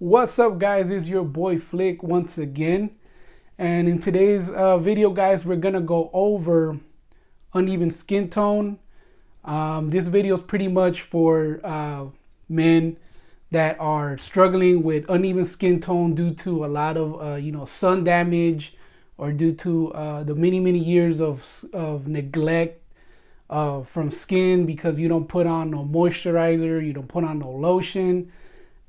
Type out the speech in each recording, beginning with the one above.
What's up, guys? It's your boy Flick once again, and in today's video, guys, we're gonna go over uneven skin tone. This video is pretty much for men that are struggling with uneven skin tone due to a lot of sun damage, or due to the many years of neglect from skin, because you don't put on no moisturizer, you don't put on no lotion.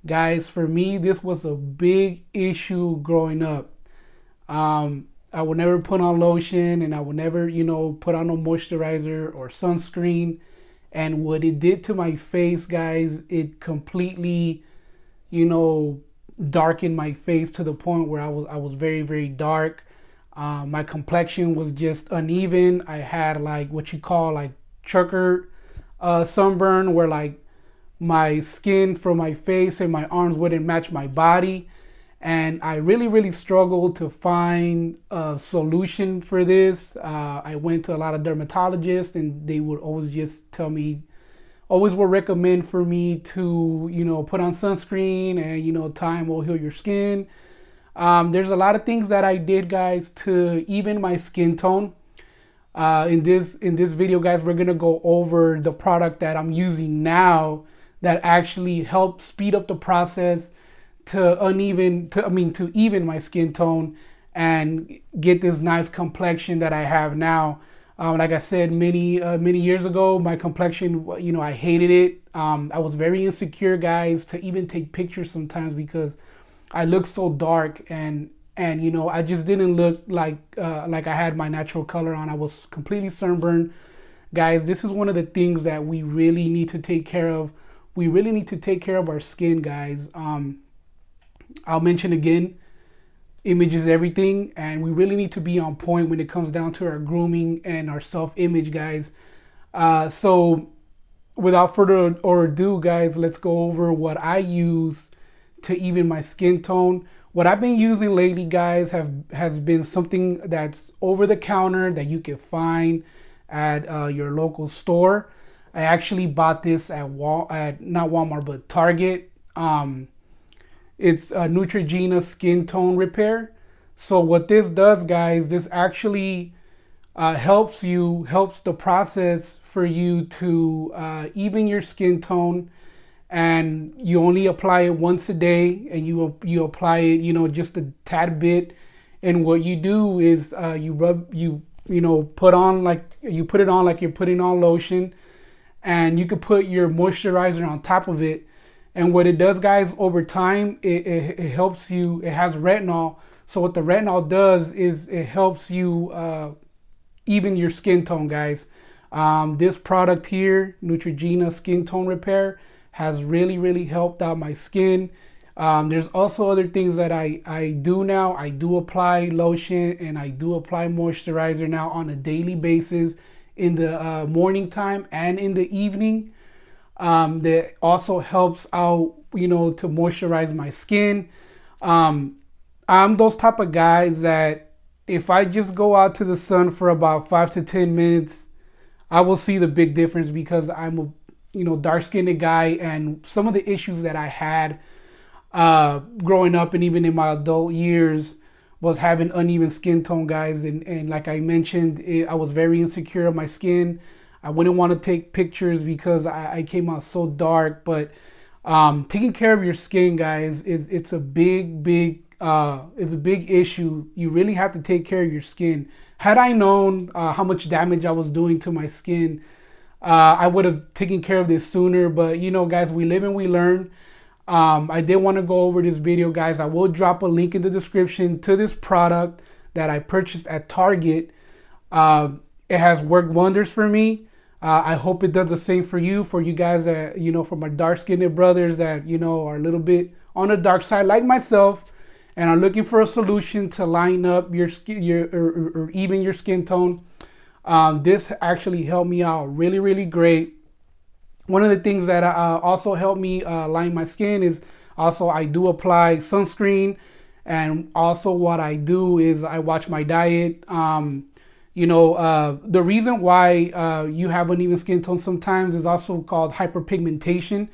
Guys, for me, this was a big issue growing up. I would never put on lotion, and I would never, put on no moisturizer or sunscreen. And what it did to my face, guys, it completely, darkened my face to the point where I was very dark. My complexion was just uneven. I had like what you call like checkered sunburn, where like my skin from my face and my arms wouldn't match my body. And I really struggled to find a solution for this. I went to a lot of dermatologists, and they would always just tell me, always would recommend for me to, put on sunscreen, and, time will heal your skin. There's a lot of things that I did, guys, to even my skin tone. In this video, guys, we're gonna go over the product that I'm using now that actually helps speed up the process to even my skin tone and get this nice complexion that I have now. Like I said, many years ago, my complexion, I hated it. I was very insecure, guys, to even take pictures sometimes, because I looked so dark, and I just didn't look like I had my natural color on. I was completely sunburned. Guys, this is one of the things that we really need to take care of. We really need to take care of our skin, guys. I'll mention again, image is everything, and we really need to be on point when it comes down to our grooming and our self-image, guys. So without further ado, guys, let's go over what I use to even my skin tone. What I've been using lately, guys, has been something that's over the counter that you can find at your local store. I actually bought this at not Walmart, but Target. It's a Neutrogena skin tone repair. So what this does, guys, this actually helps the process for you to even your skin tone. And you only apply it once a day, and you apply it, just a tad bit. And what you do is put it on like you're putting on lotion, and you could put your moisturizer on top of it. And what it does, guys, over time, it helps you. It has retinol. So what the retinol does is it helps you even your skin tone, guys. This product here, Neutrogena Skin Tone Repair, has really helped out my skin. There's also other things that I do now. I do apply lotion, and I do apply moisturizer now on a daily basis in the morning time and in the evening. That also helps out, to moisturize my skin. I'm those type of guys that if I just go out to the sun for about 5 to 10 minutes, I will see the big difference, because I'm a dark-skinned guy, and some of the issues that I had growing up and even in my adult years was having uneven skin tone, guys. And like I mentioned, I was very insecure of my skin. I wouldn't want to take pictures because I came out so dark. But taking care of your skin, guys, it's a big issue. You really have to take care of your skin. Had I known how much damage I was doing to my skin, I would have taken care of this sooner. But guys, we live and we learn. I did want to go over this video, guys. I will drop a link in the description to this product that I purchased at Target. It has worked wonders for me. I hope it does the same for you guys that, for my dark-skinned brothers that, are a little bit on the dark side like myself, and are looking for a solution to line up your skin, or even your skin tone. This actually helped me out really great. One of the things that also helped me line my skin is also I do apply sunscreen, and also what I do is I watch my diet. The reason why you have uneven skin tone sometimes is also called hyperpigmentation.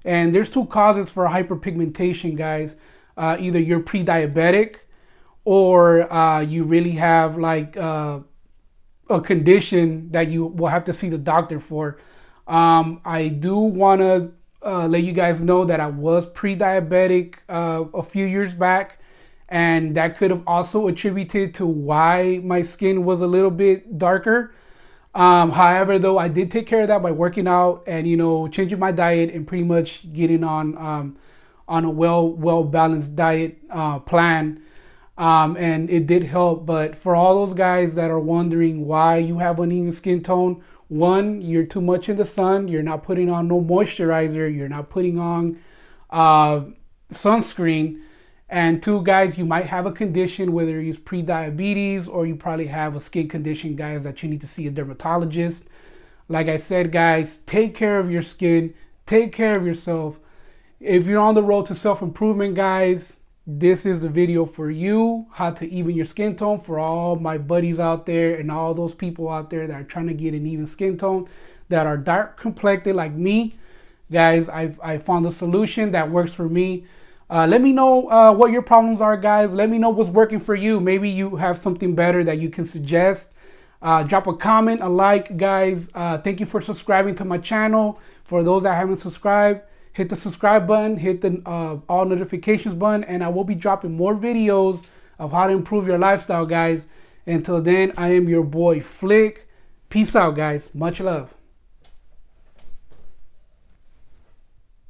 And there's two causes for hyperpigmentation, guys. Either you're pre-diabetic, or you really have like a condition that you will have to see the doctor for. I do want to let you guys know that I was pre-diabetic a few years back, and that could have also attributed to why my skin was a little bit darker. However, though, I did take care of that by working out and, you know, changing my diet and pretty much getting on a well balanced diet plan. And it did help. But for all those guys that are wondering why you have uneven skin tone, one, you're too much in the sun. You're not putting on no moisturizer. You're not putting on sunscreen. And two, guys, you might have a condition, whether it's pre-diabetes or you probably have a skin condition, guys, that you need to see a dermatologist. Like I said, guys, take care of your skin. Take care of yourself. If you're on the road to self-improvement, guys, this is the video for you. How to even your skin tone. For all my buddies out there and all those people out there that are trying to get an even skin tone, that are dark complected like me, guys, I found a solution that works for me. Let me know what your problems are, guys. Let me know what's working for you. Maybe you have something better that you can suggest. Drop a comment, a like, guys. Thank you for subscribing to my channel. For those that haven't subscribed, hit the subscribe button, hit the all notifications button, and I will be dropping more videos of how to improve your lifestyle, guys. Until then, I am your boy Flick. Peace out, guys. Much love.